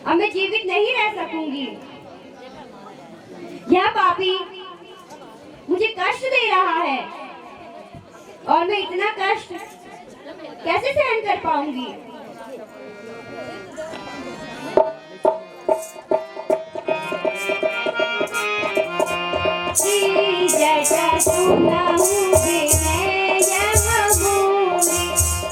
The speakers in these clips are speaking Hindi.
अब मैं जीवित नहीं रह सकूंगी। यह पापी मुझे कष्ट दे रहा है और मैं इतना कष्ट कैसे सहन कर पाऊंगी। श्री जटा सुनाऊं विनय यह भूमि,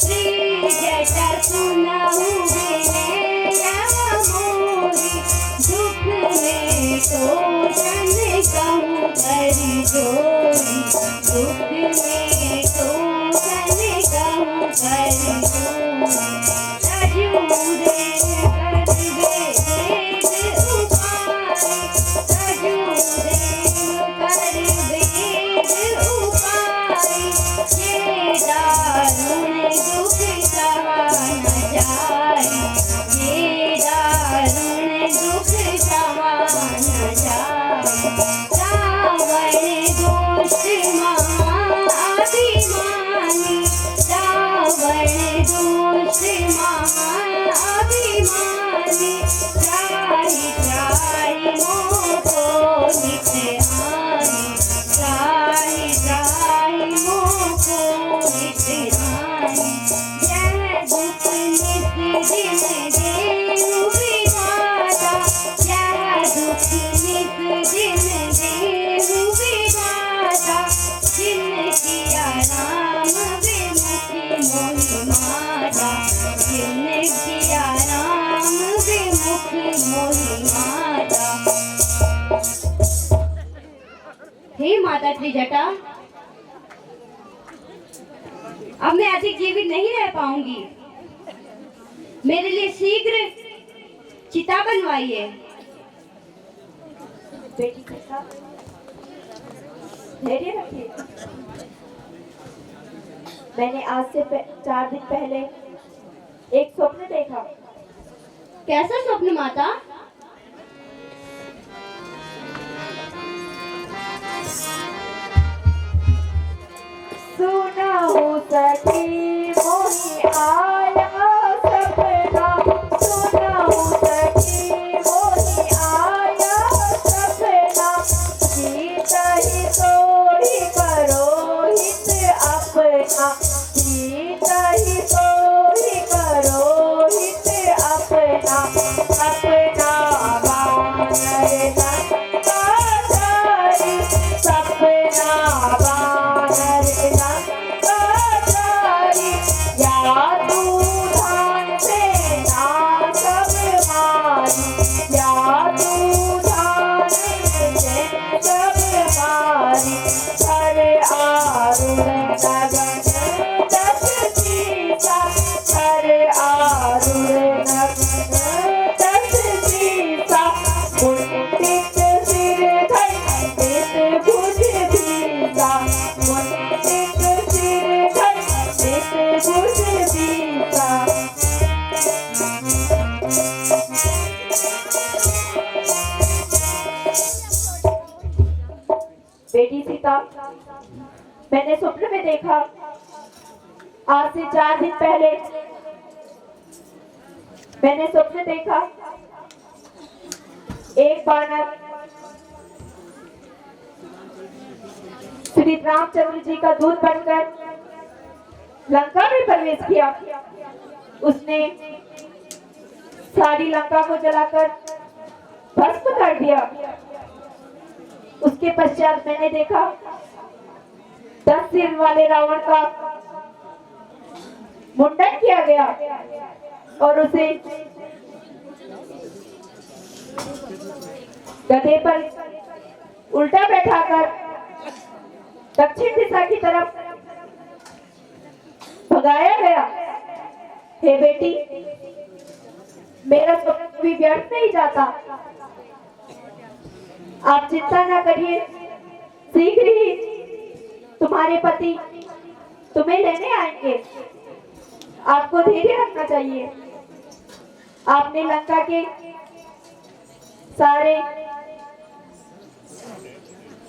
श्री जटा सुनाऊं विनय यह भूमि, दुख में तोषण कहूँ कर जोड़ी, दुख में तोषण कहूँ कर जोड़ी, सजूरे कर वेद उपाय, सजूरे कर वेद उपाय, ये दारुण दुख सहा न जाए, ये दारुण दुख सहा न जाए। रावण दुष्ट महाअभिमानी, रावण दुष्ट महाअभिमानी, त्राहि त्राहि मोको नित हानि, त्राहि त्राहि मोको नित हानि। यह दुख नित दिन देहु विधाता, यह दुख नित दिन देहु विधाता, जिन किया राम विमुख मोहि माता, जिन किया राम विमुख मोहि माता। हे माता त्रिजटा, अब मैं अधिक जीवित नहीं रह पाऊंगी। मेरे लिए शीघ्र चिता बनवाइए। बेटी धैर्य रखिए। मैंने आज से 4 दिन पहले एक स्वप्न देखा। कैसा स्वप्न माता? सुनाऊं सखी मोहि आया सपना, सुनाऊं सखी मोहि आया सपना, सीता ही सोई परोहित अपना, सीता ही सोई परोहित अपना, अपना वानर लंकाधारी, सपना वानर लंकाधारी, या तू ध्यान से ना सब मारी, या तू ध्यान से सब मारी, हर आरुण लगन दस सीता, हर आरुण लगन दस सीता, मुंडित सिर खंडित भुज भीता, मुंडित सिर खंडित भुज भीता। बेटी सीता, मैंने स्वप्न में देखा आज से 4 दिन पहले मैंने स्वप्न देखा एक बानर श्री रामचंद्र जी का दूत बनकर लंका में प्रवेश किया। उसने सारी लंका को जलाकर भस्म कर दिया। उसके पश्चात मैंने देखा 10 सिर वाले रावण का मुंडन किया गया और उसे गधे पर उल्टा बैठाकर दक्षिण दिशा की तरफ भगाया गया। हे बेटी, मेरा स्वप्न भी व्यर्थ नहीं जाता। आप चिंता ना करिए, शीघ्र ही तुम्हारे पति तुम्हें लेने आएंगे। आपको धैर्य रखना चाहिए। आपने लंका के सारे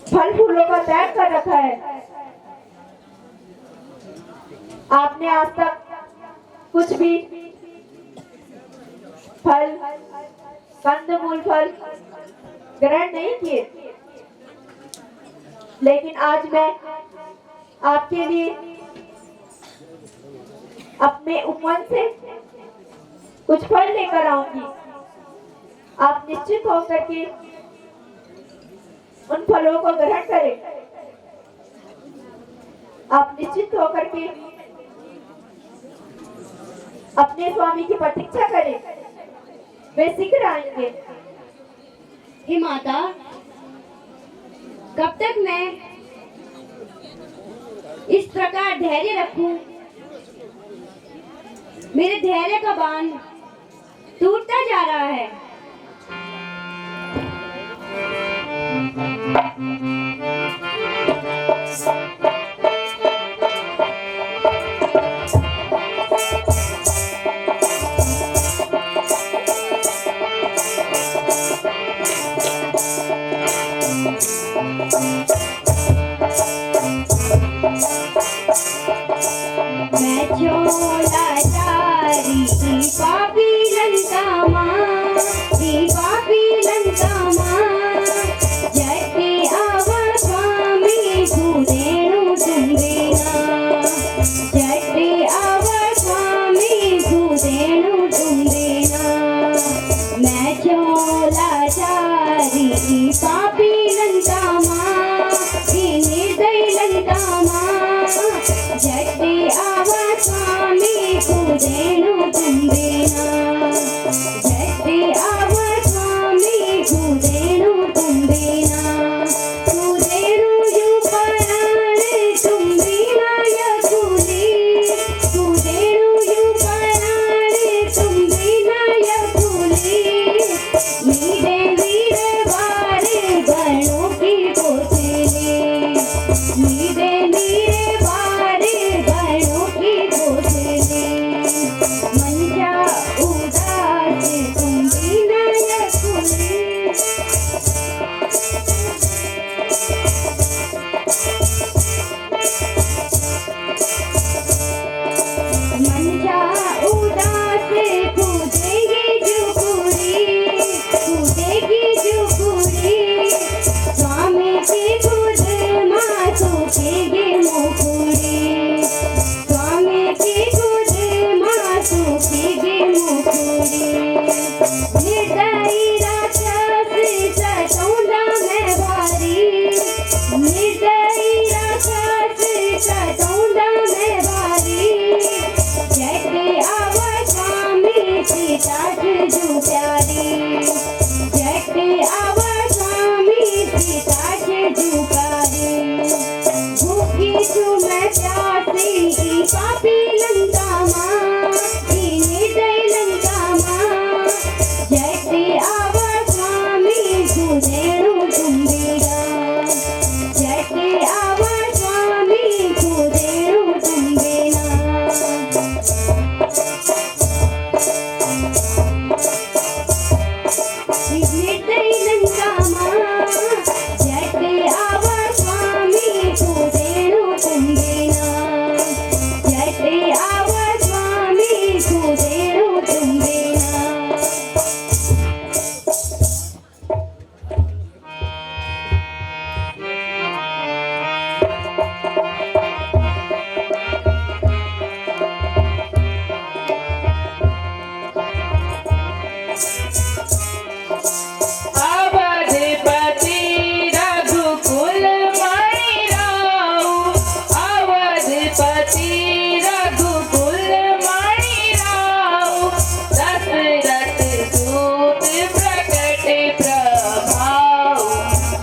फल फूलों का त्याग कर रखा है। आपने आज तक कुछ भी फल कंदमूल फल ग्रहण नहीं किए, लेकिन आज मैं आपके लिए अपने उपवन से कुछ फल लेकर आऊंगी। आप निश्चित होकर के उन फलों को ग्रहण करें। आप निश्चित होकर के अपने स्वामी की प्रतीक्षा करें, वे शीघ्र आएंगे। हे माता, कब तक मैं इस प्रकार धैर्य रखूं? मेरे धैर्य का बांध टूटता जा रहा है। मैं झोला चारी पापी लंका माँ, पापी लंका माँ, जटे आवा स्वामी भूदेणु तुम्बेना, जटे आवा स्वामी भूदेणु तुम्बेना। मैं झोला चारी पापी लंका माँ, निर्दय लंका माँ, जटे आवा स्वामी भूदेणु तुम्बेना, जटे आवा स्वामी भूदेणु तुम्बेना। भूदेणु यु पराण तुम्बेना यकुली, भूदेणु यु पराण तुम्बेना यकुली। मीरे मीरे बारे गणों की कोसले, मीरे मीरे बारे गणों की कोसले। मंजा उदास तुम बिना यकुली, मंजा उदास कूदेगी जुकुरी, कूदेगी जुकुरी। स्वामी की खुद माँ सूखेगी मुखुरी, स्वामी की खुद माँ सूखेगी मुखुरी। निर्दयी राक्षस सतौंदा मैं भारी, निर्दयी राक्षस सतौंदा मैं भारी। जटे आवा स्वामी सीताठ जू प्यारी, जटे आवा स्वामी सीताठ जू प्यारी। भूखी छू मैं प्यासी पापी लंका माँ, निर्दय लंका माँ, जटे आवा स्वामी भूदेणु तुम्बेना, जटे आवा स्वामी भूदेणु तुम्बेना। निर्दय लंका माँ, जटे आवा स्वामी भूदेणु तुम्बेना, जटे आवा स्वामी भूदेणु तुम्बेना। अवधपति रघुकुल मणि राउ, अवधपति रघुकुल मणि राउ। दशरथ सूत प्रकट प्रभाउ,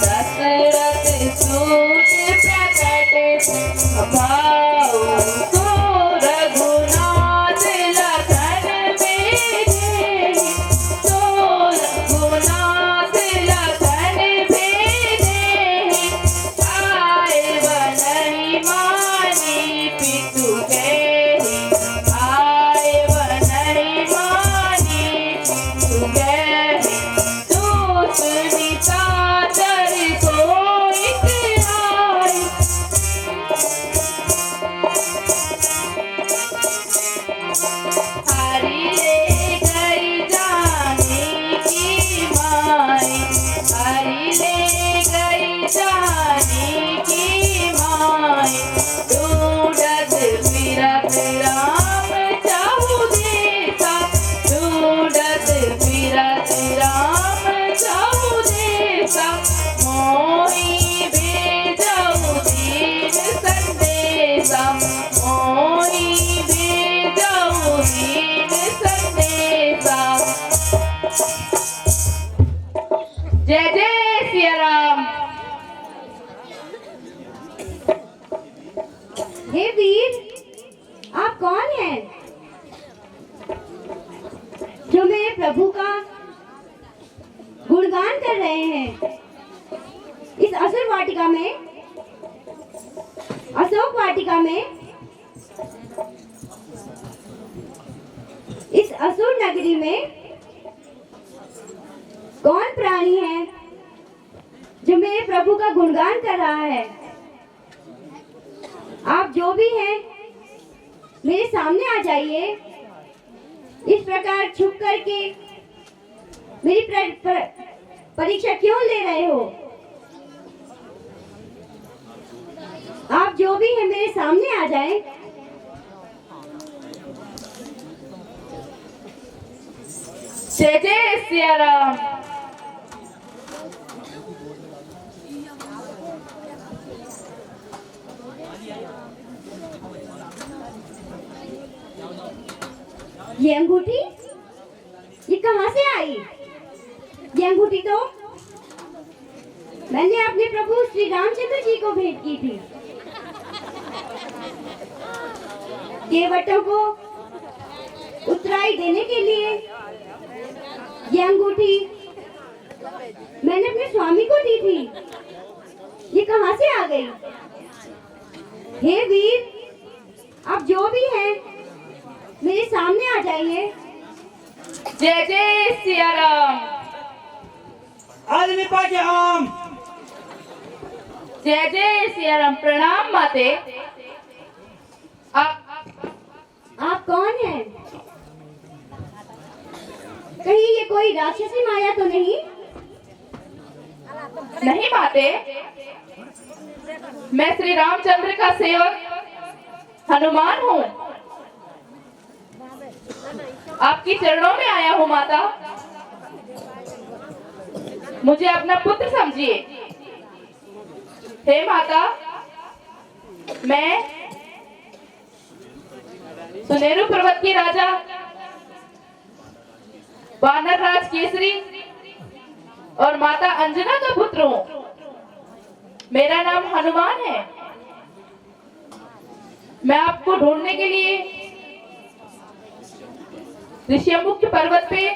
दशरथ सूत प्रकट प्रभाउ। तो रघुनाथ लखन भेजे, तो रघुनाथ लखन भेजे। आए बनहि मानी पितु कहि, आए बनहि मानी पितु कहि। दूत निशाचर कोइक आए, हरि ले गई जाने की गुणगान कर रहे हैं। इस असुर वाटिका में, अशोक वाटिका में, इस असुर नगरी में कौन प्राणी है जो मेरे प्रभु का गुणगान कर रहा है? आप जो भी हैं मेरे सामने आ जाइए। इस प्रकार छुप करके मेरी परीक्षा क्यों ले रहे हो? आप जो भी हैं मेरे सामने आ जाएं। जय जय सिया राम। ये अंगूठी, ये कहाँ से आई? ये अंगूठी तो मैंने अपने प्रभु श्री रामचंद्र जी को भेंट की थी। केवटों को उत्तराई देने के लिए ये अंगूठी मैंने अपने स्वामी को दी थी। ये कहाँ से आ गई? हे वीर, आप जो भी हैं मेरे सामने आ जाइए। जय जय सिया राम। आदमी पाके आम। जय जय सिया राम। प्रणाम माते। आप कौन हैं? कहीं ये कोई राक्षसी माया तो नहीं? नहीं माते, मैं श्री रामचंद्र का सेवक हनुमान हूँ। आपकी चरणों में आया हूँ माता। मुझे अपना पुत्र समझिए। हे माता, मैं सुनेरु पर्वत की राजा वानर राज केसरी और माता अंजना का पुत्र हूँ। मेरा नाम हनुमान है। मैं आपको ढूंढने के लिए ऋषिमुख पर्वत पे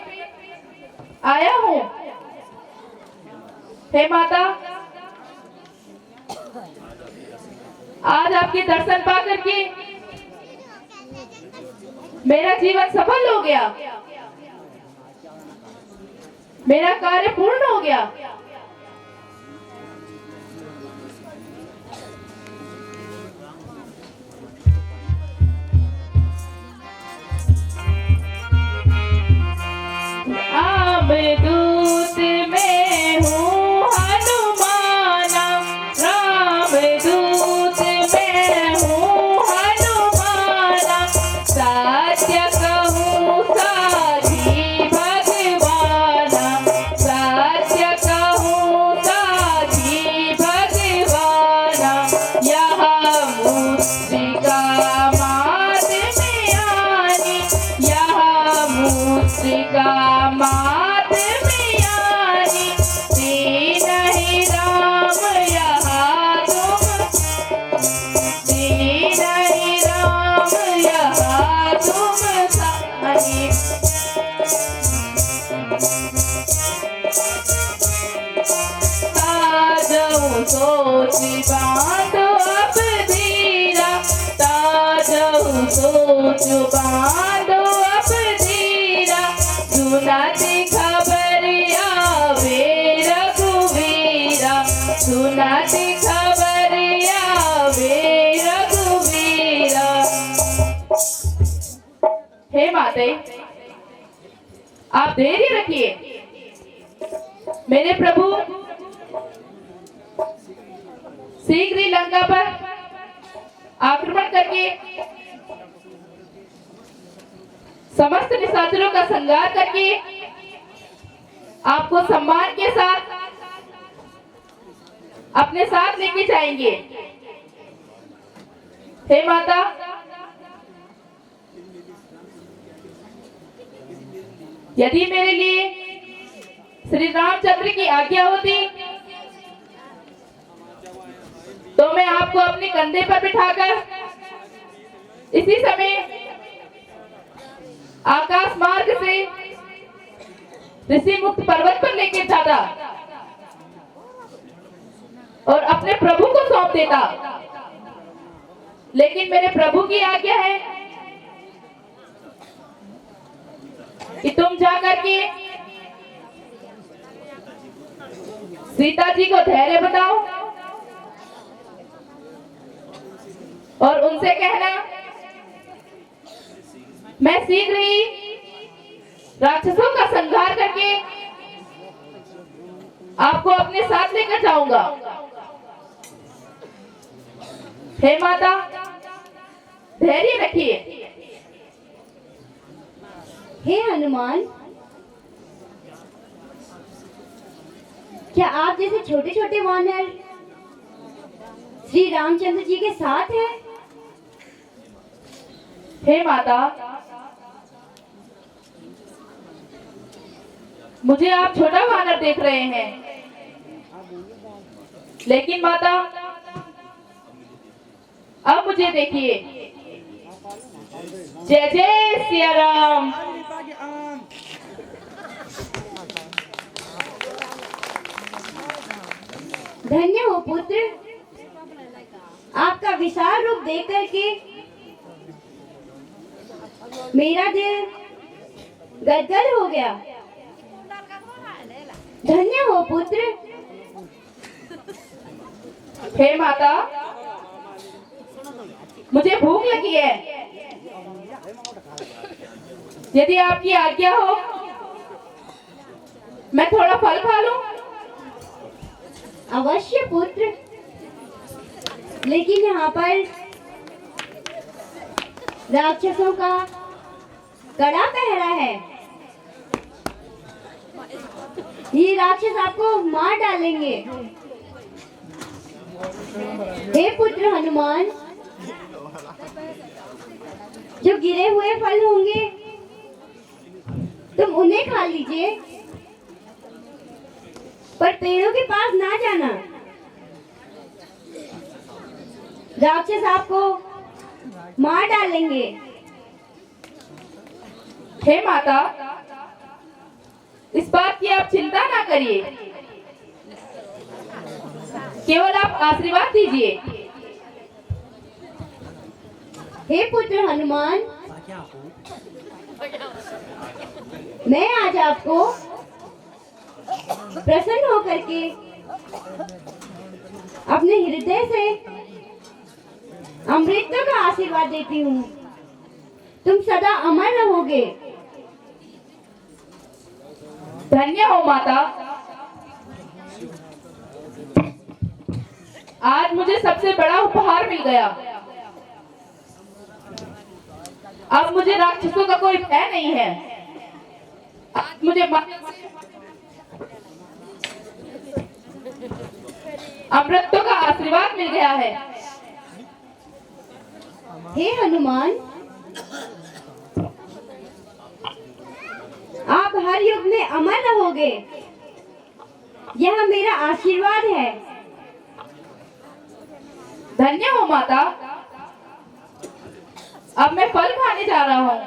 आया हूँ। हे माता, आज आपके दर्शन पा करके मेरा जीवन सफल हो गया। मेरा कार्य पूर्ण हो गया। रामदूत मैं हूँ हनुमाना, रामदूत मैं हूँ हनुमाना, सत्य कहूँ साधी भगवाना, सत्य कहूँ साधी भगवाना। यह मुद्रिका मात में आनी, यह मुद्रिका मात में आनी, नहीं राम यहाँ तुम, नहीं राम यहाँ तुम सानी। ताजहु सोच बांधो अब धीरा, ताजहु सोच बांधो अब धीरा, सुनाती खबर आवे रघुवीरा, सुनाती खबर आवे रघुवीरा। हे माते, आप धैर्य रखिए। मेरे प्रभु शीघ्र ही लंका पर आक्रमण करके समस्त निशाचरों का संहार करके आपको सम्मान के साथ अपने साथ लेके जाएंगे। हे माता, यदि मेरे लिए श्री रामचंद्र की आज्ञा होती तो मैं आपको अपने कंधे पर बिठाकर इसी समय आकाश मार्ग से ऋषि मुक्त पर्वत पर लेके जाता और अपने प्रभु को सौंप देता, लेकिन मेरे प्रभु की आज्ञा है कि तुम जाकर के सीता जी को धैर्य बताओ और उनसे कहना मैं शीघ्र ही राक्षसों का संहार करके आपको अपने साथ लेकर जाऊंगा। हे माता, धैर्य रखिए। हे हनुमान, क्या आप जैसे छोटे छोटे वानर श्री रामचंद्र जी के साथ हैं? हे माता, मुझे आप छोटा वानर देख रहे हैं, लेकिन माता अब मुझे देखिए। जय जय सिया राम। धन्य हो पुत्र, आपका विशाल रूप देख करके मेरा दिल गदगद हो गया। धन्य हो पुत्र। हे माता, मुझे भूख लगी है, यदि आपकी आज्ञा हो मैं थोड़ा फल खा लूं। अवश्य पुत्र, लेकिन यहाँ पर राक्षसों का कड़ा पहरा है। ये राक्षस आपको मार डालेंगे। हे पुत्र हनुमान, जो गिरे हुए फल होंगे तुम उन्हें खा लीजिए, पर पेड़ों के पास ना जाना। राक्षस आपको मार डालेंगे। हे माता, इस बात की आप चिंता ना करिए, केवल आप आशीर्वाद दीजिए। हे पुत्र हनुमान, मैं आज आपको प्रसन्न होकर के अपने हृदय से अमृत का आशीर्वाद देती हूँ। तुम सदा अमर रहोगे। धन्य हो माता, आज मुझे सबसे बड़ा उपहार मिल गया। अब मुझे राक्षसों का कोई भय नहीं है। आज मुझे अमृतों का आशीर्वाद मिल गया है। हे हनुमान, आप हर युग में अमर रहोगे, यह मेरा आशीर्वाद है। धन्य हो माता, अब मैं फल खाने जा रहा हूँ।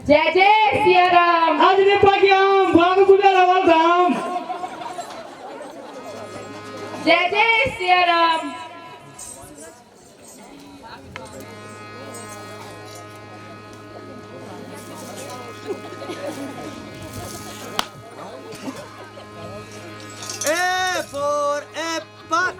जय जय सिया राम। आदमी पाकियाम भाग गुजर धाम। जय जय Siya Ram. A for apple.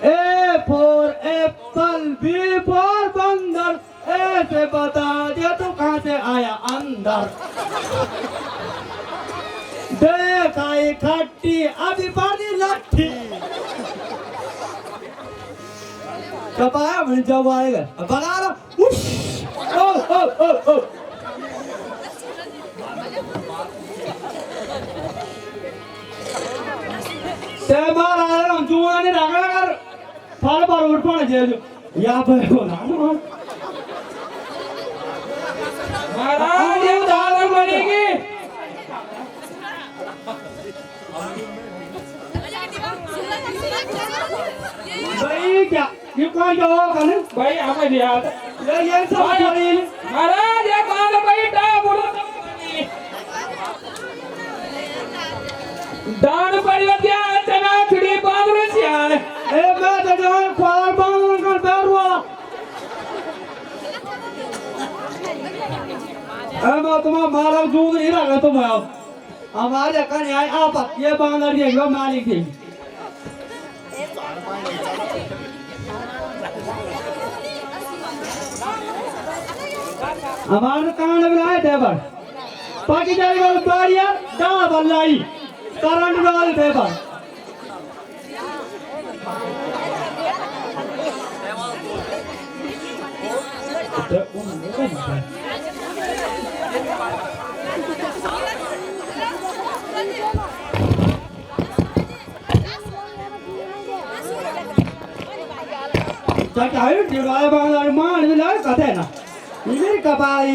A for apple, B for बंदर। ऐसे बता दिया तू कहाँ से आया अंदर। देखाई खट्टी अभी पड़ी लट्ठी। कब आया मुझे जब आएगा बगा रहा उश ओ ओ ओ ओ ते बार आ रहा हूँ जुआ ने रगड़ा कर फल पर उठ पड़े जेल यहाँ पे हो ना महाराज ये उदाहरण बनेगी। ये कौन जो कने भाई हमें दिया ये सब चोरी महाराज ये बांदर भाई दान परिवर्तिया तना छुड़ी बांदर सियान ए मैं तो जो ख्वार बांध कर बैठवा मैं तुम्हारा मारा दूध नहीं रखा तुम आओ हमारे कने आए आप ये बांधर ये जो मालिक थी हमारे कान बनाए थे पर पाकी जारी वाल बारिया डा बल्लाई करंट वाल थे पर क्या है दिवाले बांधर मान भी लगा कथे ना ये कपाई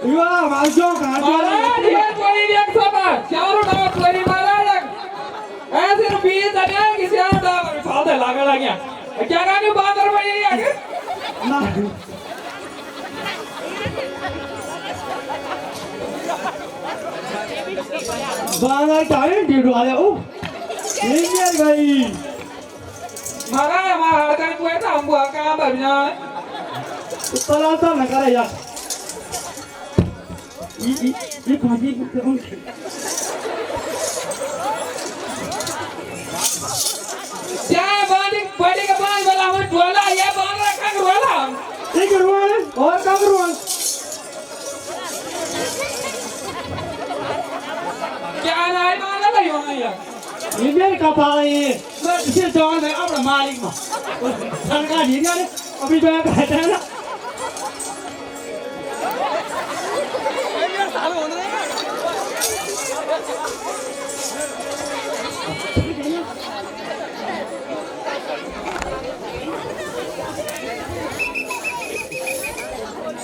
युवा माजो महाराज ये कोई एक सब चारों डाल कोई महाराज ऐसे तो बीच दनिया किसी और डाल फादर लगा लगा क्या कहने बांदर भाई आगे ना बांधर क्या दिवाले ओ ये गई महाराज हमारा का कोई ना हम बुआ का बढ़िया तलाशा न करे यार ये भाजी क्या बड़ी का बांध वाला हम टोला ये बांध रखा टोला एक रुआन और का रुआन क्या नहीं बांध लगा यो नहीं यार ये मेरे कपाई मैं इसे जान में अपना मालिक में सरकार नहीं जाने अभी मैं कहता है ना